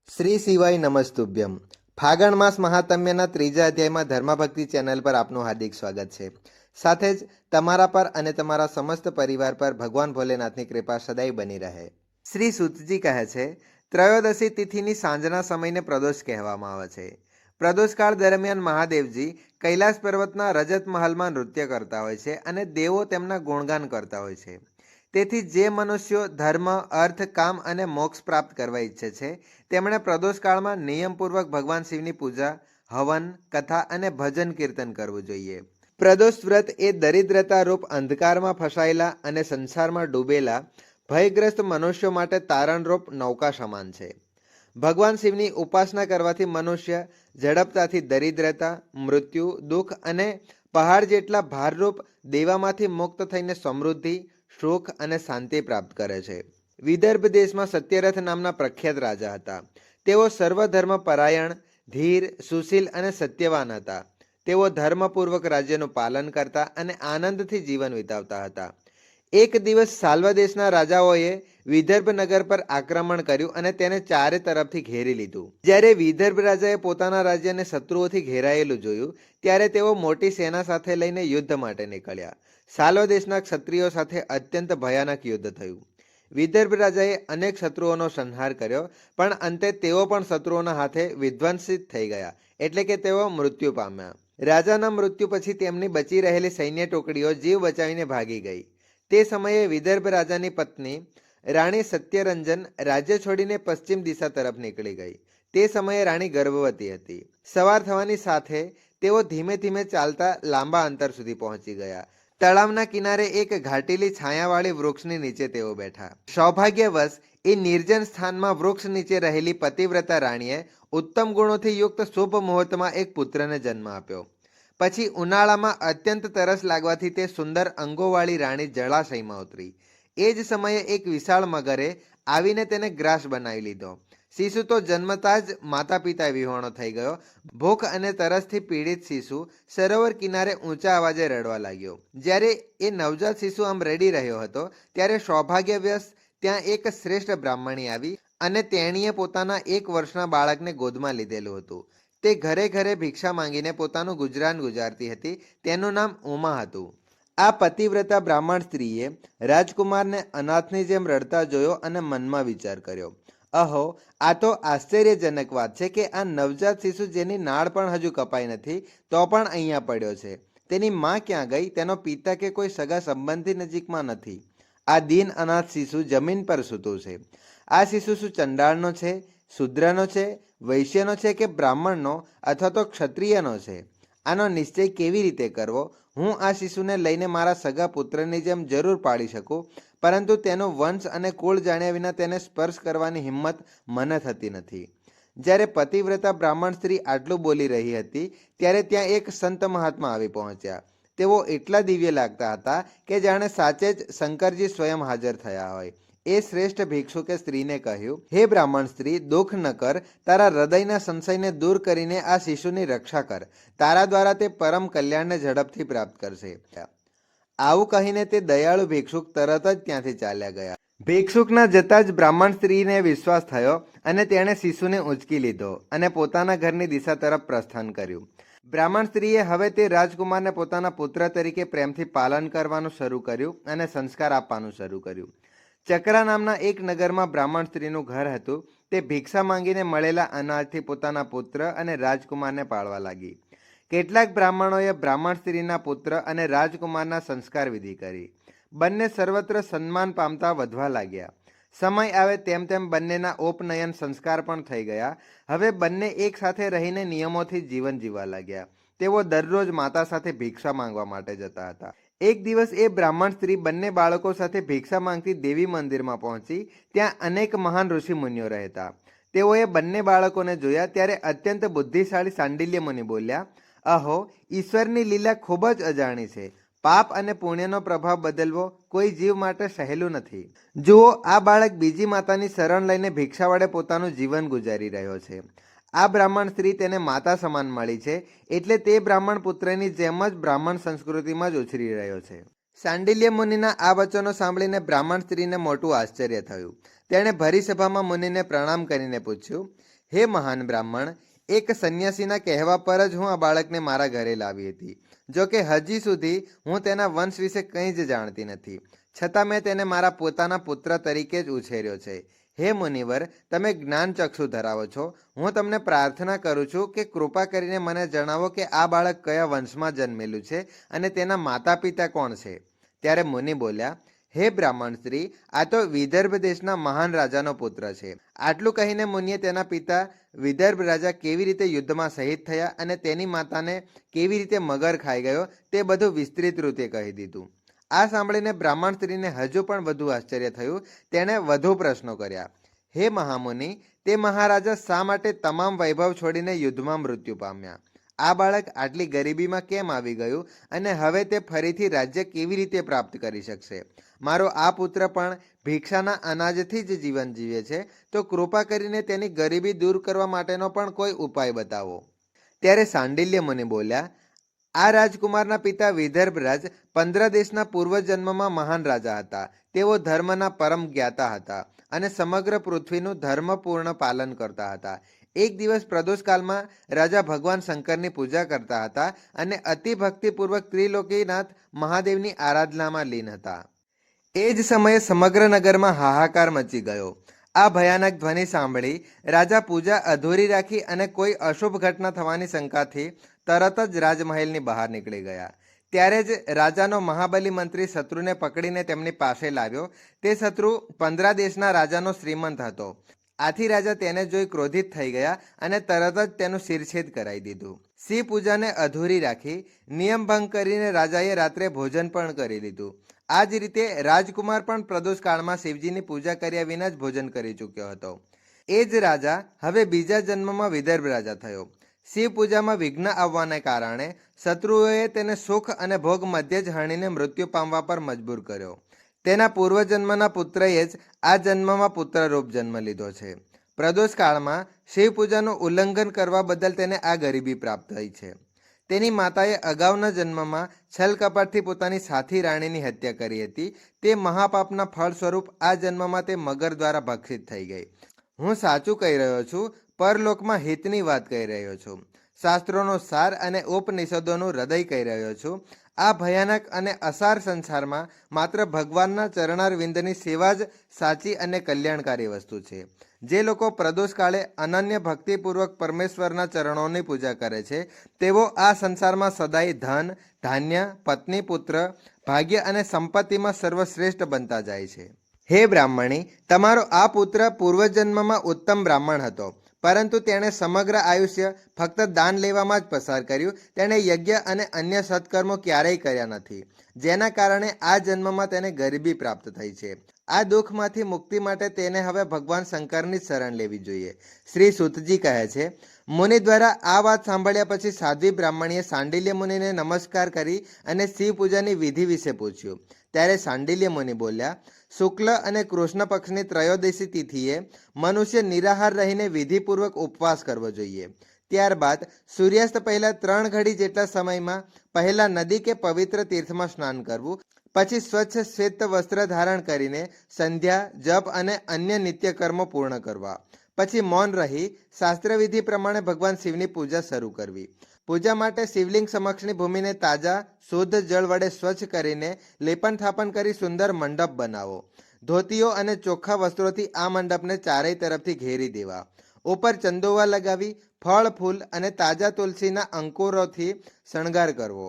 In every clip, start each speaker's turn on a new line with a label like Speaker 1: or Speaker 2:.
Speaker 1: શ્રી શિવાય નમસ્તુભ્યમ. ફાગણ માસ મહાત્મ્યના ત્રીજા અધ્યાયમાં ધર્મભક્તિ ચેનલ પર આપનું હાર્દિક સ્વાગત છે. સાથે જ તમારા પર અને તમારા સમસ્ત પરિવાર પર ભગવાન ભોલેનાથની કૃપા સદાય બની રહે. શ્રી સુતજી કહે છે, ત્રયોદશી તિથિની સાંજના સમયને પ્રદોષ કહેવામાં આવે છે. પ્રદોષકાળ દરમિયાન મહાદેવજી કૈલાસ પર્વતના રજત મહલમાં નૃત્ય કરતા હોય છે અને દેવો તેમના ગુણગાન કરતા હોય છે. તેથી જે મનુષ્યો ધર્મ, અર્થ, કામ અને મોક્ષ પ્રાપ્ત કરવા ઈચ્છે છે તેમણે પ્રદોષકાળમાં નિયમપૂર્વક ભગવાન શિવની પૂજા, હવન, કથા અને ભજન કીર્તન કરવું જોઈએ. પ્રદોષ વ્રત એ દરિદ્રતા રૂપ અંધકારમાં ફસાયેલા અને સંસારમાં ડૂબેલા ભયગ્રસ્ત મનુષ્યો માટે તારણરૂપ નૌકા સમાન છે. ભગવાન શિવની ઉપાસના કરવાથી મનુષ્ય ઝડપતાથી દરિદ્રતા, મૃત્યુ, દુઃખ અને પહાડ જેટલા ભારરૂપ દેવામાંથી મુક્ત થઈને સમૃદ્ધિ, સુખ અને શાંતિ પ્રાપ્ત કરે છે. વિદર્ભ દેશમાં સત્યરથ નામના પ્રખ્યાત રાજા હતા. તેઓ સર્વધર્મ પરાયણ, ધીર, સુશીલ અને સત્યવાન હતા. તેઓ ધર્મપૂર્વક રાજ્યનું પાલન કરતા અને આનંદથી જીવન વિતાવતા હતા. એક દિવસ સાલ્વ દેશના રાજાઓએ વિદર્ભ નગર પર આક્રમણ કર્યું અને તેને ચારે તરફથી ઘેરી લીધું. જ્યારે વિદર્ભ રાજાએ પોતાના રાજ્યને શત્રુઓથી ઘેરાયેલું જોયું ત્યારે તેઓ મોટી સેના સાથે લઈને યુદ્ધ માટે નીકળ્યા. સાલ્વ દેશના ક્ષત્રિયો સાથે અત્યંત ભયાનક યુદ્ધ થયું. વિદર્ભ રાજાએ અનેક શત્રુઓનો સંહાર કર્યો, પણ અંતે તેઓ પણ શત્રુઓના હાથે વિધ્વંસિત થઈ ગયા, એટલે કે તેઓ મૃત્યુ પામ્યા. રાજાના મૃત્યુ પછી તેમની બચી રહેલી સૈન્ય ટુકડીઓ જીવ બચાવીને ભાગી ગઈ. તે સમયે વિદર્ભ રાજાની પત્ની રાણી સત્યરંજન રાજ્ય છોડીને પશ્ચિમ દિશા તરફ નીકળી ગઈ. તે સમયે રાણી ગર્ભવતી હતી. સવાર થવાની સાથે તેઓ ધીમે ધીમે ચાલતા લાંબા અંતર સુધી પહોંચી ગયા. તળાવના કિનારે એક ઘાટીલી છાયાવાળી વૃક્ષની નીચે તેઓ બેઠા. સૌભાગ્યવશ એ નિર્જન સ્થાનમાં વૃક્ષ નીચે રહેલી પતિવ્રતા રાણીએ ઉત્તમ ગુણોથી યુક્ત શુભ મુહૂર્તમાં એક પુત્રને જન્મ આપ્યો. પછી ઉનાળામાં અત્યંત તરસ લાગવાથી તે સુંદર અંગોવાળી રાણી જળાશયમાં ઉતરી. એ જ સમયે એક વિશાળ મગરે આવીને તેને ગ્રાસ બનાવી લીધો. શિશુ તો જન્મતા જ માતા પિતા વિહોણો થઈ ગયો. ભૂખ અને તરસથી પીડિત શિશુ સરોવર કિનારે ઊંચા અવાજે રડવા લાગ્યો. જ્યારે એ નવજાત શિશુ આમ રડી રહ્યો હતો ત્યારે સૌભાગ્યવશ ત્યાં એક શ્રેષ્ઠ બ્રાહ્મણી આવી અને તેણીએ પોતાના 1 વર્ષના બાળકને ગોદમાં લીધેલું હતું. તે ઘરે ઘરે ભિક્ષા માંગીને પોતાનું ગુજરાન ગુજારતી હતી. તેનું નામ ઉમા હતું. આ પતિવ્રતા બ્રાહ્મણ સ્ત્રીએ રાજકુમારને અનાથની જેમ રડતા જોયો અને મનમાં વિચાર કર્યો, અહો, આ તો આશ્ચર્યજનક વાત છે કે આ નવજાત શિશુ જેની નાળ પણ હજુ કપાઈ નથી તો પણ અહીંયા પડ્યો છે. તેની માં ક્યાં ગઈ? તેનો પિતા કે કોઈ સગા સંબંધી નજીકમાં નથી. આ દીન અનાથ શિશુ જમીન પર સૂતું છે. આ શિશુ શું ચંડાળનો છે, શૂદ્રનો છે, વૈશ્યનો છે કે બ્રાહ્મણનો અથવા તો ક્ષત્રિયનો છે? આનો નિશ્ચય કેવી રીતે કરવો? હું આ શિશુને લઈને મારા સગા પુત્રની જેમ જરૂર પાડી શકું, પરંતુ તેનો વંશ અને કુળ જાણ્યા વિના તેને સ્પર્શ કરવાની હિંમત મને થતી નથી. જ્યારે પતિવ્રતા બ્રાહ્મણ સ્ત્રી આટલું બોલી રહી હતી ત્યારે ત્યાં એક સંત મહાત્મા આવી પહોંચ્યા. તેઓ એટલા દિવ્ય લાગતા હતા કે જાણે સાચે જ શંકરજી સ્વયં હાજર થયા હોય. એ શ્રેષ્ઠ ભિક્ષુકે સ્ત્રીને કહ્યું, હે બ્રાહ્મણ સ્ત્રી, દુઃખ ન કર. તારા હૃદયના સંશયને દૂર કરીને આ શિશુની રક્ષા કર. તારા દ્વારા તે પરમ કલ્યાણને ઝડપથી પ્રાપ્ત કરશે. આવું કહીને તે દયાળુ ભિક્ષુક તરત જ ત્યાંથી ચાલ્યા ગયા. ભિક્ષુકના જતા જ બ્રાહ્મણ સ્ત્રીને વિશ્વાસ થયો અને તેણે શિશુને ઉંચકી લીધો અને પોતાના ઘરની દિશા તરફ પ્રસ્થાન કર્યું. બ્રાહ્મણ સ્ત્રીએ હવે તે રાજકુમારને પોતાના પુત્ર તરીકે પ્રેમથી પાલન કરવાનું શરૂ કર્યું અને સંસ્કાર આપવાનું શરૂ કર્યું. ચકરા નામના એક નગરમાં બ્રાહ્મણ સ્ત્રીનું ઘર હતું. તે ભિક્ષા માંગીને મળેલા અનાજથી પોતાના પુત્ર અને રાજકુમારને પાળવા લાગી. કેટલાક બ્રાહ્મણોએ બ્રાહ્મણ સ્ત્રીના પુત્ર અને રાજકુમારના સંસ્કાર વિધિ કરી. બંને સર્વત્ર સન્માન પામતા વધવા લાગ્યા. સમય આવે તેમ તેમ બંનેના ઉપનયન સંસ્કાર પણ થઈ ગયા. હવે બંને એક સાથે રહીને નિયમોથી જીવન જીવવા લાગ્યા. તેઓ દરરોજ માતા સાથે ભિક્ષા માંગવા માટે જતા હતા. એક દિવસ એ બ્રાહ્મણ સ્ત્રી બંને બાળકો સાથે ભિક્ષા માંગતી દેવી મંદિરમાં પહોંચી. ત્યાં અનેક મહાન ઋષિ મુનિઓ રહેતા. તેઓએ બંને બાળકોને જોયા ત્યારે અત્યંત બુદ્ધિશાળી સાંડિલ્ય મુનિ બોલ્યા, અહો, ઈશ્વરની લીલા ખૂબ જ અજાણી છે. પાપ અને પુણ્યનો પ્રભાવ બદલવો કોઈ જીવ માટે સહેલું નથી. જુઓ, આ બાળક બીજી માતાની શરણ લઈને ભિક્ષા વડે પોતાનું જીવન ગુજારી રહ્યો છે. આ બ્રાહ્મણ સ્ત્રી તેને માતા સમાન મળી છે, એટલે તે બ્રાહ્મણ પુત્રની જેમ જ બ્રાહ્મણ સંસ્કૃતિમાં જ ઉછરી રહ્યો છે. સાંડિલ્ય મુનિના આ વચનો સાંભળીને બ્રાહ્મણ સ્ત્રીને મોટું આશ્ચર્ય થયું. તેણે ભરી સભામાં મુનિને પ્રણામ કરીને પૂછ્યું, હે મહાન બ્રાહ્મણ, એક સંન્યાસીના કહેવા પર જ હું આ બાળકને મારા ઘરે લાવી હતી. જો કે હજી સુધી હું તેના વંશ વિશે કંઈ જ જાણતી નથી, છતાં મેં તેને મારા પોતાના પુત્ર તરીકે જ ઉછેર્યો છે. હે મુનિવર, તમે જ્ઞાનચક્ષુ ધરાવો છો. હું તમને પ્રાર્થના કરું છું કે કૃપા કરીને મને જણાવો કે આ બાળક કયા વંશમાં જન્મેલું છે અને તેના માતા પિતા કોણ છે. ત્યારે મુનિ બોલ્યા, હે બ્રાહ્મણ શ્રી, આ તો વિદર્ભ દેશના મહાન રાજાનો પુત્ર છે. આટલું કહીને મુનિએ તેના પિતા વિદર્ભ રાજા કેવી રીતે યુદ્ધમાં શહીદ થયા અને તેની માતાને કેવી રીતે મગર ખાઈ ગયો તે બધું વિસ્તૃત રીતે કહી દીધું. આ સાંભળીને બ્રાહ્મણ સ્ત્રીને હજુ પણ વધુ આશ્ચર્ય થયું. તેણે વધુ પ્રશ્નો કર્યા. હે મહામુનિ, તે મહારાજા શા માટે તમામ વૈભવ છોડીને યુદ્ધમાં મૃત્યુ પામ્યા? આ બાળક આટલી ગરીબીમાં કેમ આવી ગયું અને હવે તે ફરીથી રાજ્ય કેવી રીતે પ્રાપ્ત કરી શકશે? મારો આ પુત્ર પણ ભિક્ષાના અનાજથી જ જીવન જીવે છે, તો કૃપા કરીને તેની ગરીબી દૂર કરવા માટેનો પણ કોઈ ઉપાય બતાવો. ત્યારે સાંડિલ્ય મુનિ બોલ્યા, આ રાજકુમારના પિતા વિદર્ભરાજ 15 દેશના પૂર્વજન્મમાં મહાન રાજા હતા. તેઓ ધર્મના પરમ જ્ઞાતા હતા અને સમગ્ર પૃથ્વીનું ધર્મપૂર્ણ પાલન કરતા હતા. એક દિવસ પ્રદોષકાલમાં રાજા ભગવાન શંકરની પૂજા કરતા હતા અને અતિ ભક્તિપૂર્વક ત્રિલોકીનાથ મહાદેવની આરાધનામાં લીન હતા. એ જ સમયે સમગ્ર નગરમાં હાહાકાર મચી ગયો. આ ભયાનક ધ્વનિ સાંભળી રાજા પૂજા અધૂરી રાખી અને કોઈ અશુભ ઘટના થવાની શંકાથી તરત જ રાજમહેલની બહાર નીકળી ગયા. ત્યારે જ રાજાનો મહાબલી મંત્રી શત્રુને પકડીને તેમની પાસે લાવ્યો. તે શત્રુ 15 દેશના રાજાનો શ્રીમંત હતો. આથી રાજા તેને જોઈ ક્રોધિત થઈ ગયા અને તરત જ તેનું શિરછેદ કરાવી દીધું. શિવ પૂજાને અધૂરી રાખી નિયમ ભંગ કરીને રાજાએ રાત્રે ભોજન પણ કરી લીધું. આ જ રીતે રાજકુમાર પણ પ્રદોષકાળમાં શિવજીની પૂજા કર્યા વિના જ ભોજન કરી ચૂક્યો હતો. એ જ રાજા હવે બીજા જન્મમાં વિદર્ભ રાજા થયો. શિવ પૂજામાં વિઘ્ન આવવાને કારણે શત્રુઓએ તેને સુખ અને ભોગ મધ્ય જ હણીને મૃત્યુ પામવા પર મજબૂર કર્યો. તેના પૂર્વજન્મના પુત્રએ જ આ જન્મમાં પુત્રરૂપ જન્મ લીધો છે. પ્રદોષકાળમાં શિવ પૂજાનું ઉલ્લંઘન કરવા બદલ તેને આ ગરીબી પ્રાપ્ત થઈ છે. તેની માતાએ અગાઉના જન્મમાં છલકપટથી પોતાની સાથી રાણીની હત્યા કરી હતી. તે મહાપાપના ફળ સ્વરૂપ આ જન્મમાં તે મગર દ્વારા ભક્ષિત થઈ ગઈ. હું સાચું કહી રહ્યો છું, પરલોકમાં હિતની વાત કહી રહ્યો છું. શાસ્ત્રોનો સાર અને ઉપનિષદોનું હૃદય કહી રહ્યો છું. આ ભયાનક અને અસાર સંસારમાં માત્ર ભગવાનના ચરણારવિંદની સેવા જ સાચી અને કલ્યાણકારી વસ્તુ છે. જે લોકો પ્રદોષકાળે અનન્ય ભક્તિપૂર્વક પરમેશ્વરના ચરણોની પૂજા કરે છે, તેઓ આ સંસારમાં સદાય ધન, ધાન્ય, પત્ની, પુત્ર, ભાગ્ય અને સંપત્તિમાં સર્વશ્રેષ્ઠ બનતા જાય છે. હે બ્રાહ્મણી, તમારો આ પુત્ર પૂર્વજન્મમાં ઉત્તમ બ્રાહ્મણ હતો, પરંતુ તેણે સમગ્ર આયુષ્ય ફક્ત દાન લેવામાં જ પસાર કર્યું. તેણે યજ્ઞ અને અન્ય સત્કર્મો ક્યારેય કર્યા નથી, જેના કારણે આ જન્મમાં તેને ગરીબી પ્રાપ્ત થઈ છે. આ દુઃખમાંથી મુક્તિ માટે તેને હવે ભગવાન શંકરની જ શરણ લેવી જોઈએ. શ્રી સુતજી કહે છે, મુનિ દ્વારા આ વાત સાંભળ્યા પછી સાધ્વી બ્રાહ્મણીએ સાંડિલ્ય મુનિને નમસ્કાર કરી અને શિવ પૂજાની વિધિ વિશે પૂછ્યું. ત્યારે સાંડિલ્ય મુનિ બોલ્યા, શુક્લ અને કૃષ્ણ પક્ષની ત્રયોદશી તિથિએ મનુષ્ય નિરાહાર રહીને વિધિપૂર્વક ઉપવાસ કરવો જોઈએ. ત્યારબાદ સૂર્યાસ્ત પહેલા 3 ઘડી જેટલા સમયમાં પહેલા નદી કે પવિત્ર તીર્થમાં સ્નાન કરવું. પછી સ્વચ્છ શ્વેત વસ્ત્ર ધારણ કરીને સંધ્યા, જપ અને અન્ય નિત્ય કર્મો પૂર્ણ કરવા. પછી મૌન રહી શાસ્ત્રવિધિ પ્રમાણે ભગવાન શિવની પૂજા શરૂ કરવી. પૂજા માટે શિવલિંગ સમક્ષની ભૂમિને તાજા શુદ્ધ જળ વડે સ્વચ્છ કરીને લેપન થાપન કરી સુંદર મંડપ બનાવો. ધોતીઓ અને ચોખ્ખા વસ્ત્રોથી આ મંડપને ચારેય તરફથી ઘેરી દેવા. ઉપર ચંદોવા લગાવી ફળ, ફૂલ અને તાજા તુલસીના અંકુરોથી શણગાર કરવો.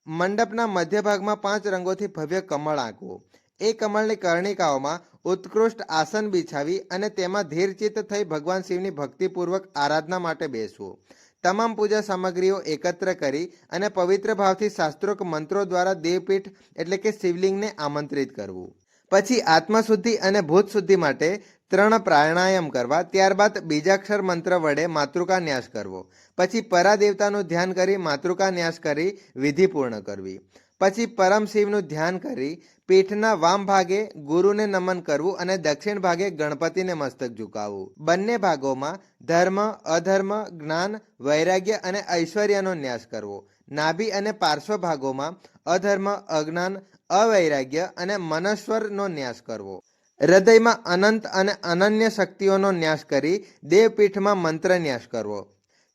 Speaker 1: મંડપના મધ્ય ભાગમાં 5 રંગોથી ભવ્ય કમળ આંકવો. એ કમળની કર્ણિકાઓમાં ઉત્કૃષ્ટ આસન બિછાવી અને તેમાં ધીરચિત્ત થઈ ભગવાન શિવની ભક્તિપૂર્વક આરાધના માટે બેસવું. તમામ પૂજા સામગ્રીઓ એકત્ર કરી અને પવિત્ર ભાવથી શાસ્ત્રોક્ત મંત્રો દ્વારા દેવપીઠ એટલે કે શિવલિંગને આમંત્રિત કરવું. પછી આત્મશુદ્ધિ અને ભૂત શુદ્ધિ માટે 3 પ્રાણાયામ કરવા. ત્યારબાદ બીજાક્ષર મંત્ર વડે માતૃકા ન્યાસ કરવો. પછી પરાદેવતાનું ધ્યાન કરી માતૃકા ન્યાસ કરી વિધિ પૂર્ણ કરવી. પછી પરમ શિવનું ધ્યાન કરી પીઠના વામ ભાગે ગુરુને નમન કરવું અને દક્ષિણ ભાગે ગણપતિને મસ્તક ઝુકાવવું. બંને ભાગોમાં ધર્મ, અધર્મ, જ્ઞાન, વૈરાગ્ય અને ઐશ્વર્યનો ન્યાસ કરવો. નાભી અને પાર્શ્વ ભાગોમાં અધર્મ, અજ્ઞાન, અવૈરાગ્ય અને મનસ્વરનો ન્યાસ કરવો. હૃદયમાં અનંત અને અનન્ય શક્તિઓનો ન્યાસ કરી દેવપીઠમાં મંત્ર ન્યાસ કરવો.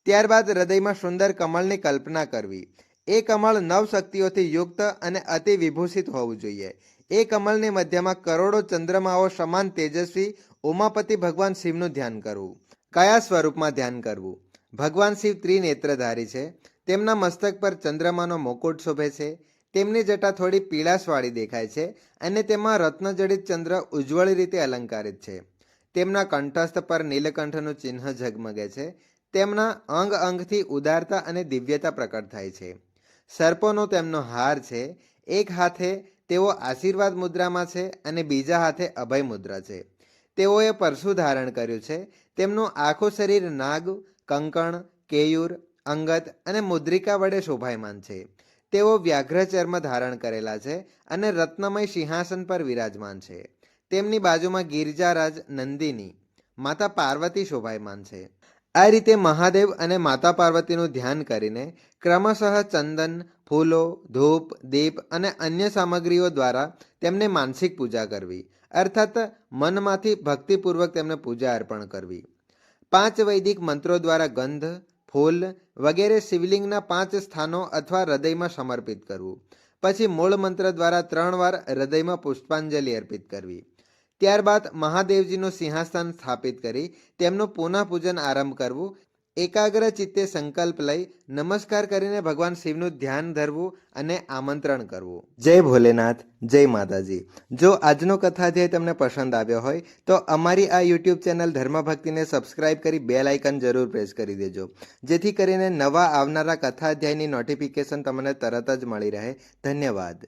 Speaker 1: ત્યારબાદ હૃદયમાં સુંદર કમળની કલ્પના કરવી. એ કમળ નવ શક્તિઓથી યુક્ત અને અતિ વિભૂષિત હોવું જોઈએ. એ કમળની મધ્યમાં કરોડો ચંદ્રમાઓ સમાન તેજસ્વી ઉમાપતિ ભગવાન શિવનું ધ્યાન કરવું. કયા સ્વરૂપમાં ધ્યાન કરવું? ભગવાન શિવ ત્રિનેત્રધારી છે. તેમના મસ્તક પર ચંદ્રમાનો મુકુટ શોભે છે. તેમની જટા થોડી પીળાશવાળી દેખાય છે અને તેમાં રત્નજડિત ચંદ્ર ઉજ્જવળ રીતે અલંકારિત છે. તેમના કંઠસ્થ પર નીલકંઠનું ચિહ્ન ઝગમગે છે. તેમના અંગ અંગથી ઉદારતા અને દિવ્યતા પ્રકટ થાય છે. સર્પોનો તેમનો હાર છે. એક હાથે તેઓ આશીર્વાદ મુદ્રામાં છે અને બીજા હાથે અભય મુદ્રા છે. તેઓએ પરશુ ધારણ કર્યું છે. તેમનું આખું શરીર નાગ, કંકણ, કેયુર, અંગત અને મુદ્રિકા વડે શોભાયમાન છે. તેઓ વ્યાઘ્ર ચર્મ ધારણ કરેલા છે અને રત્નમય સિંહાસન પર વિરાજમાન છે. તેમની બાજુમાં ગિરિજારાજ નંદિની માતા પાર્વતી શોભાયમાન છે. આ રીતે મહાદેવ અને માતા પાર્વતીનું ધ્યાન કરીને ક્રમશઃ ચંદન, ફૂલો, ધૂપ, દીપ અને અન્ય સામગ્રીઓ દ્વારા તેમને માનસિક પૂજા કરવી, અર્થાત મનમાંથી ભક્તિપૂર્વક તેમને પૂજા અર્પણ કરવી. 5 વૈદિક મંત્રો દ્વારા ગંધ, ફૂલ વગેરે શિવલિંગના 5 સ્થાનો અથવા હૃદયમાં સમર્પિત કરવું. પછી મૂળ મંત્ર દ્વારા 3 વાર હૃદયમાં પુષ્પાંજલિ અર્પિત કરવી. ત્યારબાદ મહાદેવજીનું સિંહાસન સ્થાપિત કરી તેમનું પુનઃ પૂજન આરંભ કરવું. એકાગ્ર ચિત્તે સંકલ્પ લઈ નમસ્કાર કરીને ભગવાન શિવનું ધ્યાન ધરવું અને આમંત્રણ કરવું. જય ભોલેનાથ, જય માતાજી. જો આજનો કથાધ્યાય તમને પસંદ આવ્યો હોય તો અમારી આ યુટ્યુબ ચેનલ ધર્મભક્તિને સબસ્ક્રાઇબ કરી બેલ આઇકન જરૂર પ્રેસ કરી દેજો, જેથી કરીને નવા આવનારા કથાધ્યાયની નોટિફિકેશન તમને તરત જ મળી રહે. ધન્યવાદ.